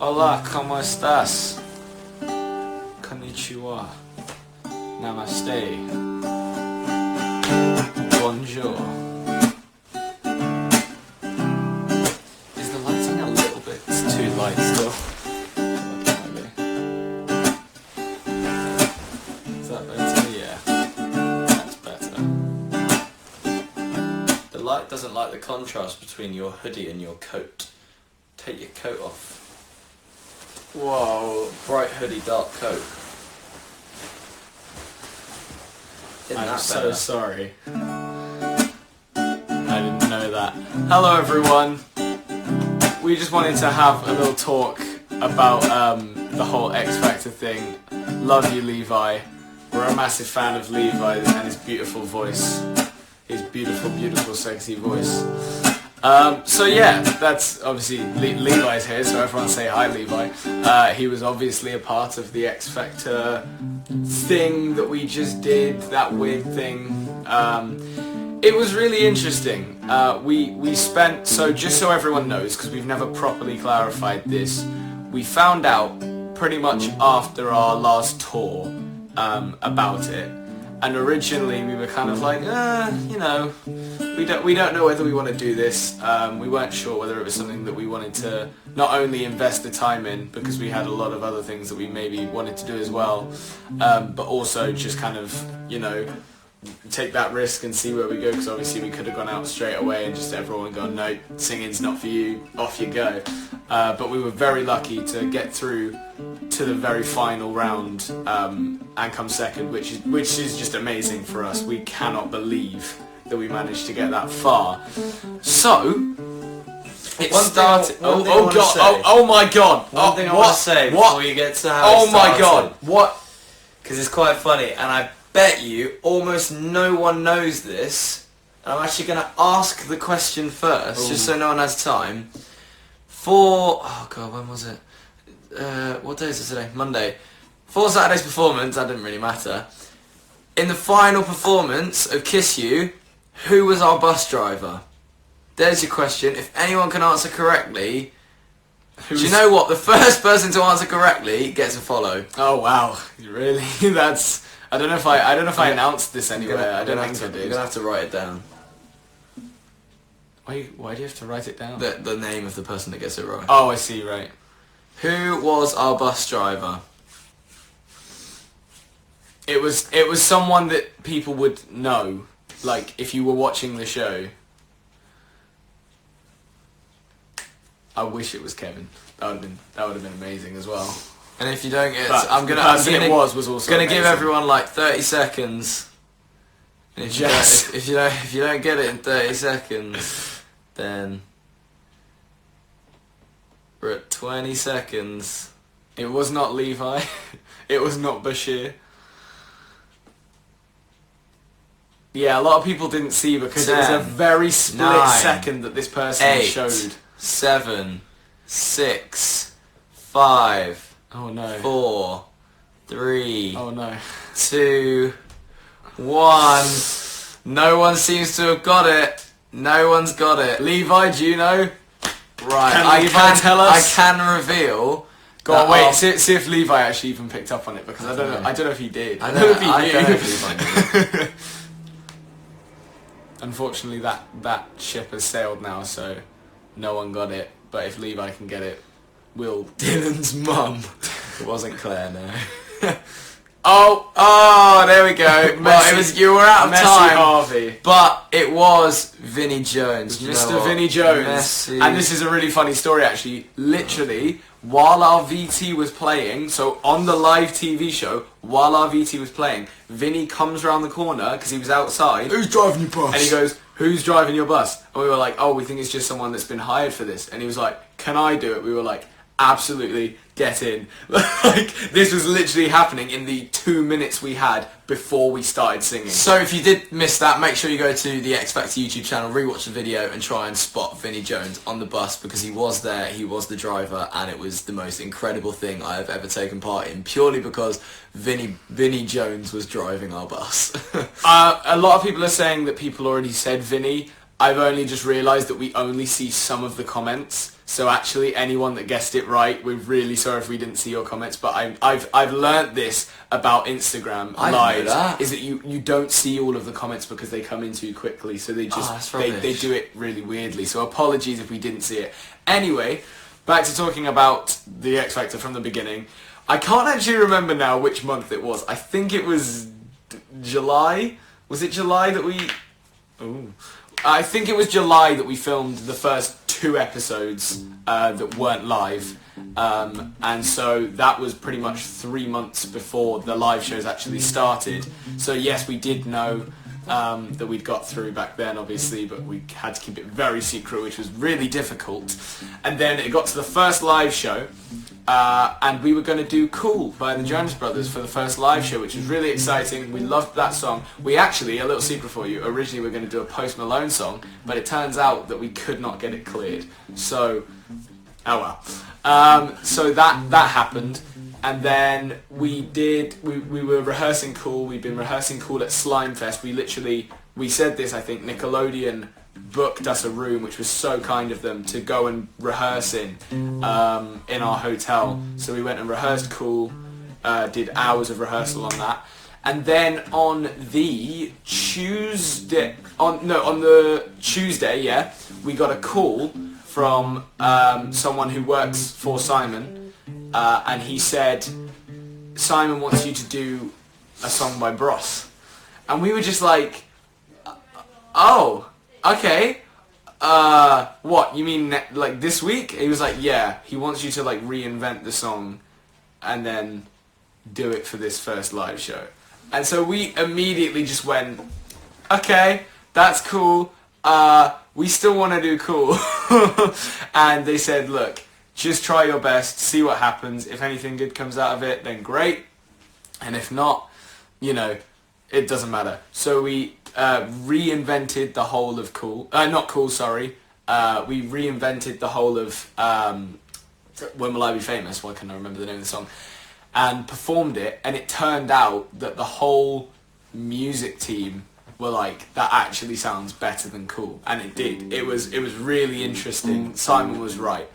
Hola, ¿cómo estás? Konnichiwa. Namaste. Bonjour. Is the lighting a little bit too light still? Is that better? Yeah. That's better. The light doesn't like the contrast between your hoodie and your coat. Take your coat off. Whoa, bright hoodie, dark coat. I'm so sorry. I didn't know that. Hello everyone. We just wanted to have a little talk about the whole X Factor thing. Love you, Levi. We're a massive fan of Levi and his beautiful voice. His beautiful, beautiful, sexy voice. So yeah, that's obviously Levi's here, so everyone say hi, Levi. He was obviously a part of the X Factor thing that we just did, that weird thing. It was really interesting. We spent, so just so everyone knows, because we've never properly clarified this, we found out pretty much after our last tour about it. And originally we were kind of like, you know, we don't know whether we want to do this. We weren't sure whether it was something that we wanted to not only invest the time in, because we had a lot of other things that we maybe wanted to do as well, but also just kind of, you know, take that risk and see where we go, because obviously we could have gone out straight away and just everyone gone, no, singing's not for you, off you go. But we were very lucky to get through to the very final round and come second, which is just amazing for us. We cannot believe that we managed to get that far. So it started. Oh my god! One thing I want to say before you get to how it started. Oh my god! What? Because it's quite funny, and I bet you almost no one knows this. And I'm actually going to ask the question first, just so no one has time. Oh god, when was it? What day is it today? Monday. For Saturday's performance, that didn't really matter. In the final performance of Kiss You, who was our bus driver? There's your question. If anyone can answer correctly, do you know what? The first person to answer correctly gets a follow. Oh wow, really? That's. I don't know if I announced this anywhere. I don't think I did. You're gonna have to write it down. Why do you have to write it down? The name of the person that gets it right. Oh, I see. Right. Who was our bus driver? It was someone that people would know, like if you were watching the show. I wish it was Kevin. That would have been amazing as well. And if you don't get it, But I'm the gonna was also gonna give amazing. everyone like 30 seconds. And if you don't get it in 30 seconds, then we're at 20 seconds. It was not Levi. It was not Bashir. Yeah, a lot of people didn't see because it was a very split second that this person showed. 7, 6, 5. Oh no. 4, 3. Oh no. 2, 1. No one seems to have got it. No one's got it. Levi, do you know? Right. Can Levi tell us? I can reveal. Go on, wait. See if Levi actually even picked up on it, because I don't know. I don't know if he did. I don't know if if Levi did. Unfortunately, that ship has sailed now, so no one got it. But if Levi can get it, we'll. Dylan's mum. It wasn't Claire, no. Oh, there we go. Well, you were out of Messy time. Harvey. But it was Vinnie Jones. Mr. Vinnie Jones. Messy. And this is a really funny story, actually. Literally, while our VT was playing, so on the live TV show, while our VT was playing, Vinnie comes around the corner, because he was outside. Who's driving your bus? And he goes, who's driving your bus? And we were like, oh, we think it's just someone that's been hired for this. And he was like, can I do it? We were like, absolutely, get in. Like, this was literally happening in the 2 minutes we had before we started singing. So if you did miss that, make sure you go to the X Factor YouTube channel, rewatch the video, and try and spot Vinnie Jones on the bus, because he was there, he was the driver, and it was the most incredible thing I have ever taken part in, purely because Vinnie Jones was driving our bus. A lot of people are saying that people already said Vinnie. I've only just realised that we only see some of the comments. So actually, anyone that guessed it right, we're really sorry if we didn't see your comments. But I've learnt this about Instagram Lives, is that you don't see all of the comments because they come in too quickly. So they just they do it really weirdly. So apologies if we didn't see it. Anyway, back to talking about the X Factor from the beginning. I can't actually remember now which month it was. I think it was July. Was it July that we? Ooh. I think it was July that we filmed the first 2 episodes that weren't live, and so that was pretty much 3 months before the live shows actually started. So yes, we did know that we'd got through back then, obviously, but we had to keep it very secret, which was really difficult. And then it got to the first live show, and we were going to do Cool by the Jonas Brothers for the first live show, which was really exciting. We loved that song. We actually, a little secret for you, originally we were going to do a Post Malone song, but it turns out that we could not get it cleared. So, oh well. So that happened. And then we were rehearsing Cool. We'd been rehearsing Cool at Slimefest. We said this, I think, Nickelodeon booked us a room, which was so kind of them, to go and rehearse in our hotel. So we went and rehearsed Cool, did hours of rehearsal on that. And then on the Tuesday, we got a call from someone who works for Simon, and he said, Simon wants you to do a song by Bros. And we were just like, oh, okay. What, you mean like this week? He was like, yeah, he wants you to like reinvent the song and then do it for this first live show. And so we immediately just went, okay, that's cool. We still want to do Cool. And they said, look, just try your best, see what happens. If anything good comes out of it, then great. And if not, you know, it doesn't matter. So we reinvented the whole of Cool. Not Cool, sorry. We reinvented the whole of When Will I Be Famous? Why can't I remember the name of the song? And performed it, and it turned out that the whole music team were like, that actually sounds better than Cool. And it did. It was really interesting. Simon was right.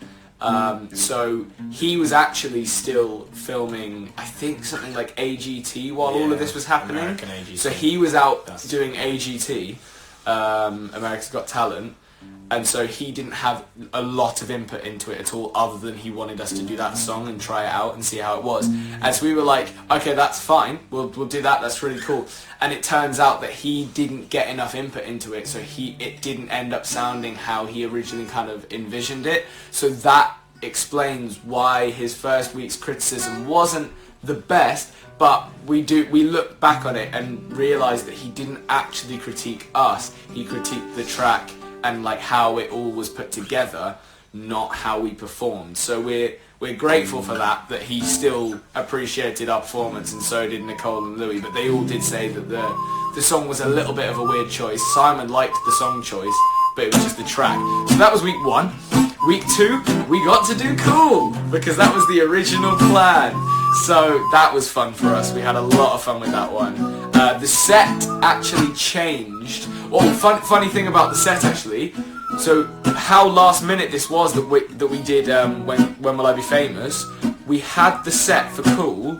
So he was actually still filming, I think, something like AGT while all of this was happening. American AGT. So he was out doing AGT, America's Got Talent, and so he didn't have a lot of input into it at all, other than he wanted us to do that song and try it out and see how it was. And so we were like, okay, that's fine, we'll do that, that's really cool. And it turns out that he didn't get enough input into it, so it didn't end up sounding how he originally kind of envisioned it. So that explains why his first week's criticism wasn't the best, but we look back on it and realise that he didn't actually critique us, he critiqued the track and like how it all was put together, not how we performed. So we're grateful for that he still appreciated our performance, and so did Nicole and Louis, but they all did say that the song was a little bit of a weird choice. Simon liked the song choice, but it was just the track. So that was week 1. Week 2, we got to do Cool, because that was the original plan. So that was fun for us. We had a lot of fun with that one. The set actually changed. Well, funny thing about the set actually. So how last minute this was that we did when Will I Be Famous. We had the set for Cool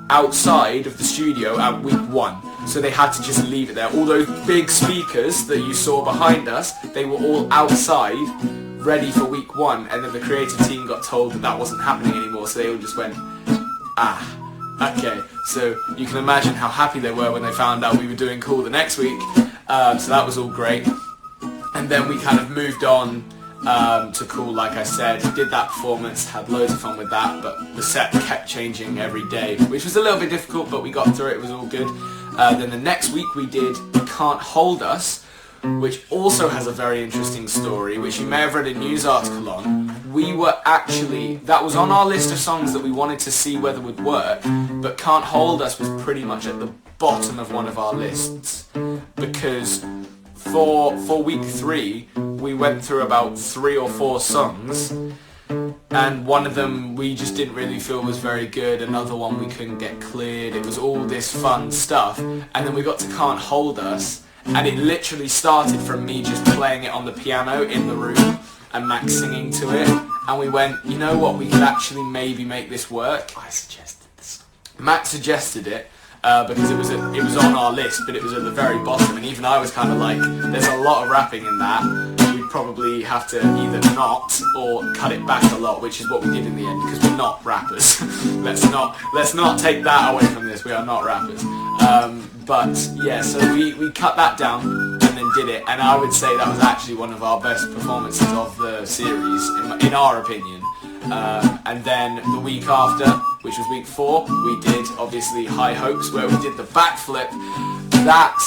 outside of the studio at week 1. So they had to just leave it there. All those big speakers that you saw behind us, they were all outside, ready for week 1. And then the creative team got told that wasn't happening anymore. So they all just went, okay. So you can imagine how happy they were when they found out we were doing Cool the next week. So that was all great. And then we kind of moved on to Cool, like I said. Did that performance, had loads of fun with that, but the set kept changing every day, which was a little bit difficult, but we got through it, it was all good. Then the next week we did Can't Hold Us, which also has a very interesting story, which you may have read a news article on. We were actually, that was on our list of songs that we wanted to see whether would work, but Can't Hold Us was pretty much at the bottom of one of our lists, because for week 3 we went through about 3 or 4 songs, and one of them we just didn't really feel was very good, another one we couldn't get cleared, it was all this fun stuff, and then we got to Can't Hold Us, and it literally started from me just playing it on the piano in the room and Max singing to it, and we went, you know what, we could actually maybe make this work. I suggested this. Max suggested it because it was on our list, but it was at the very bottom, and even I was kind of like, there's a lot of rapping in that. We'd probably have to either not or cut it back a lot, which is what we did in the end, because we're not rappers. let's not take that away from this. We are not rappers. But yeah, so we cut that down and then did it, and I would say that was actually one of our best performances of the series, in our opinion. And then the week after, which was week 4, we did obviously High Hopes, where we did the backflip. That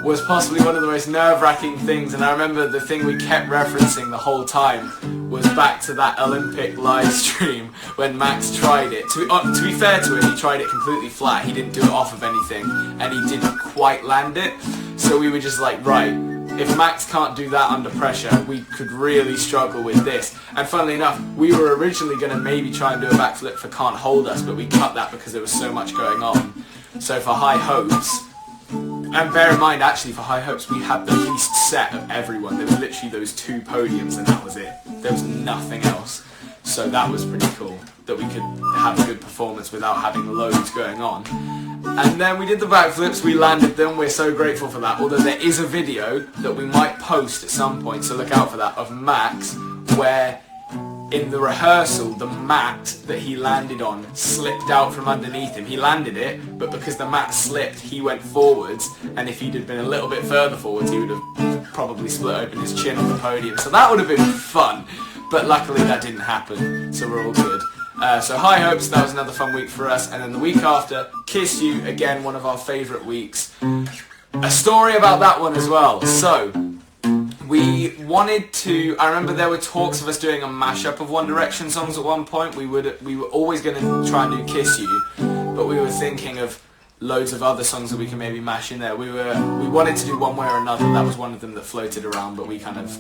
was possibly one of the most nerve-wracking things, and I remember the thing we kept referencing the whole time was back to that Olympic live stream when Max tried it. To be fair to him, he tried it completely flat. He didn't do it off of anything, and he didn't quite land it. So we were just like, right, if Max can't do that under pressure, we could really struggle with this. And funnily enough, we were originally going to maybe try and do a backflip for Can't Hold Us, but we cut that because there was so much going on. So for High Hopes, and bear in mind, actually, for High Hopes, we had the least set of everyone. There was literally those 2 podiums, and that was it. There was nothing else. So that was pretty cool, that we could have a good performance without having loads going on. And then we did the backflips, we landed them, we're so grateful for that. Although there is a video that we might post at some point, so look out for that, of Max, where in the rehearsal, the mat that he landed on slipped out from underneath him. He landed it, but because the mat slipped, he went forwards, and if he'd have been a little bit further forwards, he would have probably split open his chin on the podium. So that would have been fun, but luckily that didn't happen, so we're all good. So High Hopes, that was another fun week for us, and then the week after, Kiss You, again, one of our favourite weeks. A story about that one as well. So, we wanted to, I remember there were talks of us doing a mashup of One Direction songs at one point. We were always going to try and do Kiss You, but we were thinking of loads of other songs that we can maybe mash in there. We wanted to do One Way or Another. That was one of them that floated around, but we kind of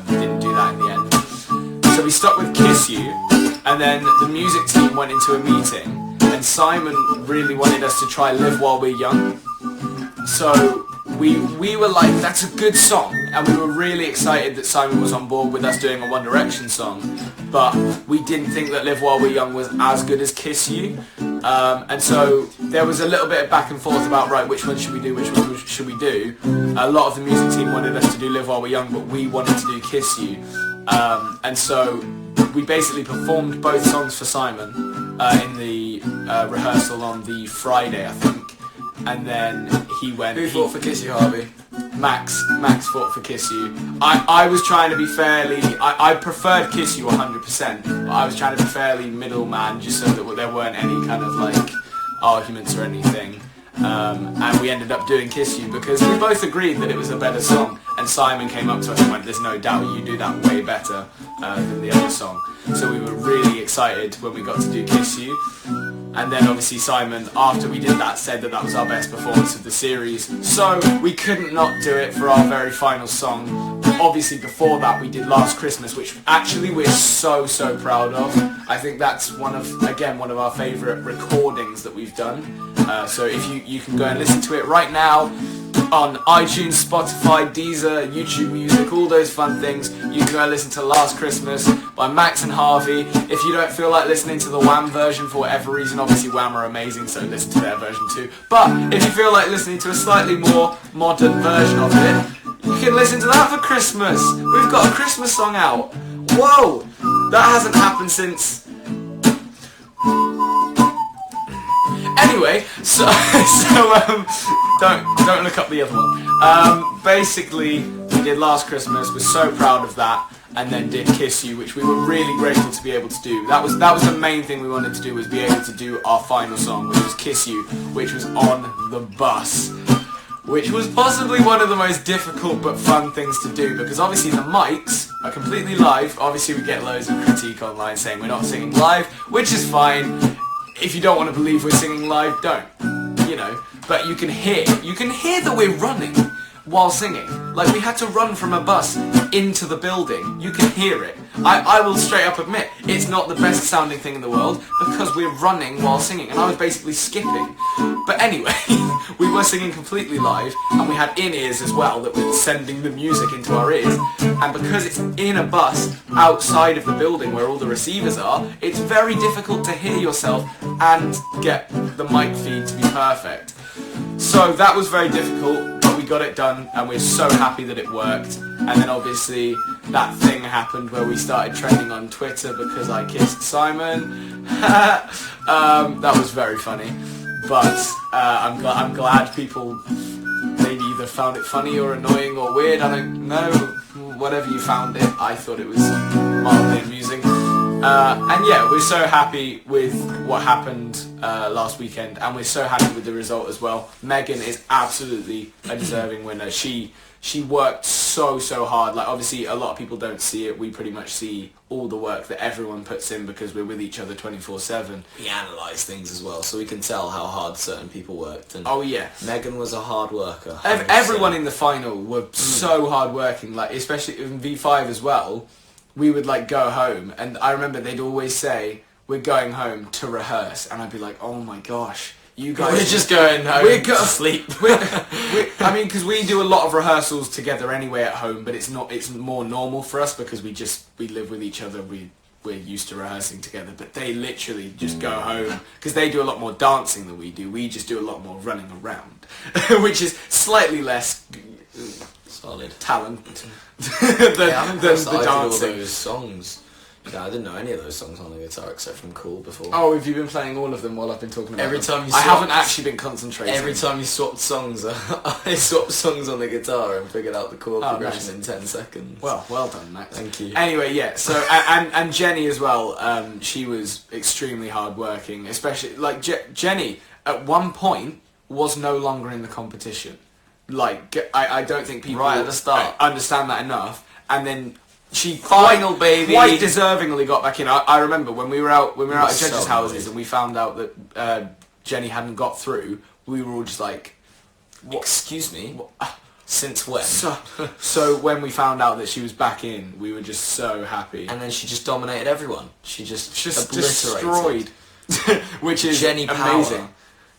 didn't do that in the end. So we stuck with Kiss You, and then the music team went into a meeting, and Simon really wanted us to try Live While We're Young. So we were like, that's a good song, and we were really excited that Simon was on board with us doing a One Direction song, but we didn't think that Live While We're Young was as good as Kiss You, and so there was a little bit of back and forth about, right, which one should we do, which one should we do. A lot of the music team wanted us to do Live While We're Young, but we wanted to do Kiss You, and so we basically performed both songs for Simon in the rehearsal on the Friday, I think. And then he went... Who fought for Kiss You, Harvey? Max fought for Kiss You. I was trying to be fairly... I preferred Kiss You 100%, but I was trying to be fairly middleman, just so that there weren't any kind of, like, arguments or anything. And we ended up doing Kiss You because we both agreed that it was a better song, and Simon came up to us and went, there's no doubt you do that way better than the other song. So we were really excited when we got to do Kiss You. And then obviously Simon, after we did that, said that that was our best performance of the series. So we couldn't not do it for our very final song. Obviously before that we did Last Christmas, which actually we're so proud of. I think that's one of our favourite recordings that we've done. So if you can go and listen to it right now on iTunes, Spotify, Deezer, YouTube Music, all those fun things. You can go and listen to Last Christmas by Max and Harvey. If you don't feel like listening to the Wham version for whatever reason, obviously Wham are amazing, so listen to their version too. But if you feel like listening to a slightly more modern version of it, you can listen to that for Christmas. We've got a Christmas song out. Whoa! That hasn't happened since... Anyway, so don't look up the other one. Basically, we did Last Christmas. We're so proud of that, and then did Kiss You, which we were really grateful to be able to do. That was the main thing we wanted to do, was be able to do our final song, which was Kiss You, which was on the bus, which was possibly one of the most difficult but fun things to do, because obviously the mics are completely live. Obviously we get loads of critique online saying we're not singing live, which is fine. If you don't want to believe we're singing live, don't, you know. But you can hear that we're running. while singing. Like, we had to run from a bus into the building. You can hear it. I will straight up admit, it's not the best sounding thing in the world because we're running while singing, and I was basically skipping. But anyway, we were singing completely live, and we had in-ears as well that were sending the music into our ears. And because it's in a bus outside of the building where all the receivers are, it's very difficult to hear yourself and get the mic feed to be perfect. So that was very difficult, but we got it done, and we're so happy that it worked. And then obviously that thing happened where we started trending on Twitter because I kissed Simon. That was very funny, but I'm glad people maybe either found it funny or annoying or weird. I don't know. Whatever you found it, I thought it was mildly amusing. And yeah, we're so happy with what happened last weekend, and we're so happy with the result as well. Megan is absolutely a deserving winner. She worked so hard. Like, obviously a lot of people don't see it. We pretty much see all the work that everyone puts in because we're with each other 24/7. We analyse things as well, so we can tell how hard certain people worked. And oh yeah, Megan was a hard worker. Everyone in the final were so hard working. Like, especially in V5 as well. We would like go home, and I remember they'd always say, "We're going home to rehearse," and I'd be like, "Oh my gosh, you guys!" We're just going home. We're to sleep. I mean, because we do a lot of rehearsals together anyway at home, but it's more normal for us because we live with each other. We're used to rehearsing together, but they literally just go home because they do a lot more dancing than we do. We just do a lot more running around, which is slightly less solid talent than the dancing. All those songs. Yeah, I didn't know any of those songs on the guitar except from Cool before. Oh, have you been playing all of them while I've been talking about every them? time you I haven't actually been concentrating. Every time you swapped songs, I swapped songs on the guitar and figured out the chord progression in 10 seconds. Well done, Max. Thank you. Anyway, yeah, so, and Jenny as well, she was extremely hard-working, especially, like, Jenny, at one point, was no longer in the competition. Like, I don't think people right at the start understand that enough, and then she quite deservingly got back in. I remember when we were out at judges' houses and we found out that Jenny hadn't got through. We were all just like, what? Excuse me? What? Since when? So when we found out that she was back in, we were just so happy. And then she just dominated everyone. She just destroyed, which is Jenny amazing. Power.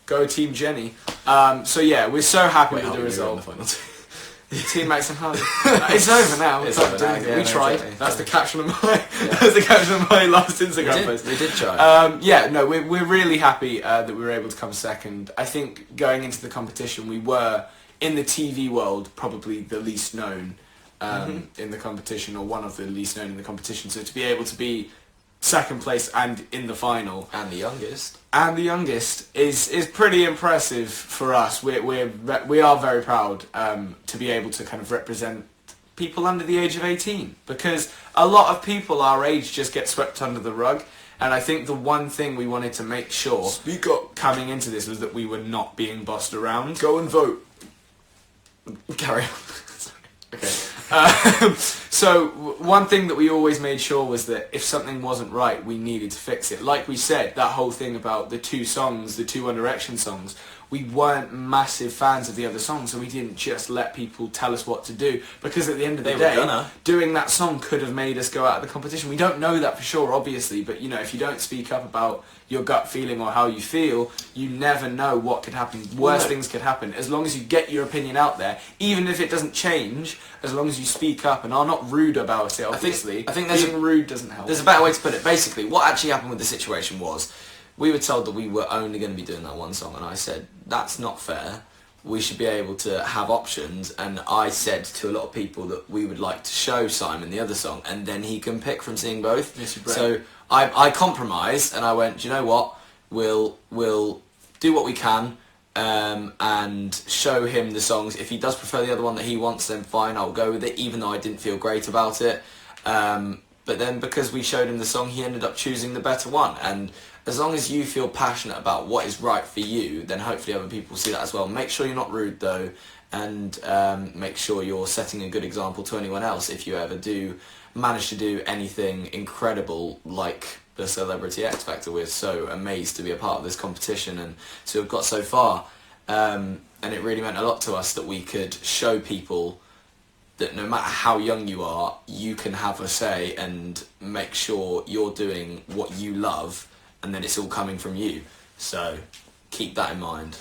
Go Team Jenny. So yeah, we're so happy with the result. Team Max and Harvey. It's over now. It's over now. Yeah, we tried. Exactly. That's the caption of my. That's the caption of my last Instagram post. We did try. Yeah, no, we're really happy that we were able to come second. I think going into the competition, we were in the TV world probably the least known in the competition, or one of the least known in the competition. So to be able to be second place and in the final, and the youngest is pretty impressive for us. We are very proud to be able to kind of represent people under the age of 18, because a lot of people our age just get swept under the rug. And I think the one thing we wanted to make sure coming into this was that we were not being bossed around. Go and vote. Carry on. Okay. So one thing that we always made sure was that if something wasn't right, we needed to fix it. Like we said, that whole thing about the two One Direction songs, we weren't massive fans of the other songs, so we didn't just let people tell us what to do, because at the end of the day, doing that song could have made us go out of the competition. We don't know that for sure, obviously, but you know, if you don't speak up about your gut feeling or how you feel, you never know what could happen. Worse things could happen. As long as you get your opinion out there, even if it doesn't change, as long as you speak up and are not rude about it, obviously. I think being rude doesn't help. There's a better way to put it. Basically, what actually happened with the situation was, we were told that we were only going to be doing that one song, and I said, that's not fair. We should be able to have options, and I said to a lot of people that we would like to show Simon the other song, and then he can pick from seeing both. So I compromised, and I went, do you know what? We'll do what we can, and show him the songs. If he does prefer the other one that he wants, then fine, I'll go with it, even though I didn't feel great about it. But then because we showed him the song, he ended up choosing the better one. And as long as you feel passionate about what is right for you, then hopefully other people see that as well. Make sure you're not rude though, and make sure you're setting a good example to anyone else if you ever do manage to do anything incredible like the Celebrity X Factor. We're so amazed to be a part of this competition and to have got so far. and it really meant a lot to us that we could show people that no matter how young you are, you can have a say and make sure you're doing what you love, and then it's all coming from you. So keep that in mind.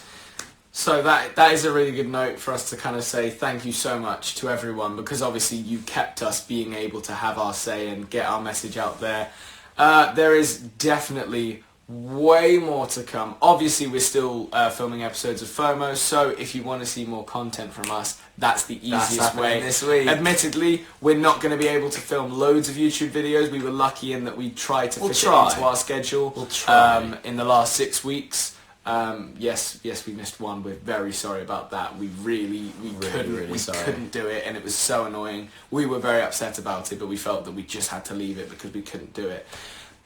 So that is a really good note for us to kind of say thank you so much to everyone, because obviously you kept us being able to have our say and get our message out there. There is definitely way more to come. Obviously we're still filming episodes of FOMO, so if you want to see more content from us, that's the easiest way. This week. Admittedly, we're not going to be able to film loads of YouTube videos. We were lucky in that we tried to fit it into our schedule. We'll try. In the last 6 weeks. Yes, we missed one. We're very sorry about that. We couldn't do it, and it was so annoying. We were very upset about it, but we felt that we just had to leave it because we couldn't do it.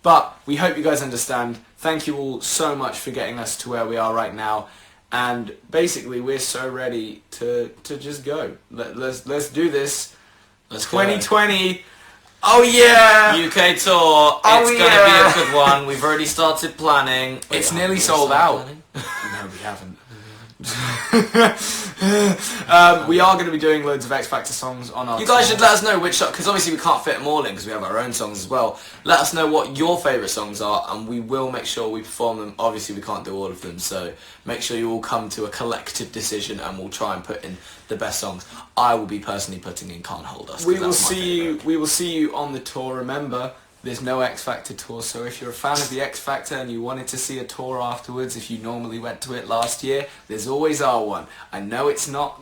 But we hope you guys understand. Thank you all so much for getting us to where we are right now. And basically, we're so ready to just go. Let's do this. Let's 2020. Go. Oh yeah! UK tour. It's gonna be a good one. We've already started planning. It's nearly sold out. No, we haven't. We are going to be doing loads of X Factor songs on our You guys tour. should let us know which, because obviously we can't fit them all in because we have our own songs as well. Let us know what your favourite songs are, and we will make sure we perform them. Obviously we can't do all of them, so make sure you all come to a collective decision, and we'll try and put in the best songs. I will be personally putting in Can't Hold Us. We will see you on the tour. Remember, there's no X Factor tour, so if you're a fan of the X Factor and you wanted to see a tour afterwards, if you normally went to it last year, there's always our one. I know it's not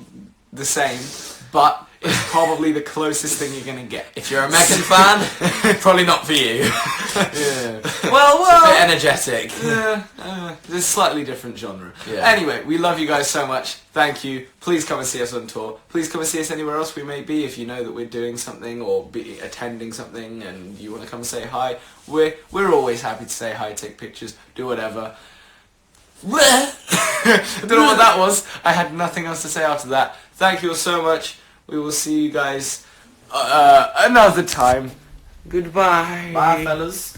the same, but it's probably the closest thing you're going to get. If you're a Megan fan, probably not for you. Yeah. Well, it's a bit energetic. Yeah, it's a slightly different genre. Yeah. Anyway, we love you guys so much. Thank you. Please come and see us on tour. Please come and see us anywhere else we may be. If you know that we're doing something or be attending something and you want to come and say hi, we're always happy to say hi, take pictures, do whatever. I don't know what that was. I had nothing else to say after that. Thank you all so much. We will see you guys another time. Goodbye. Bye, fellas.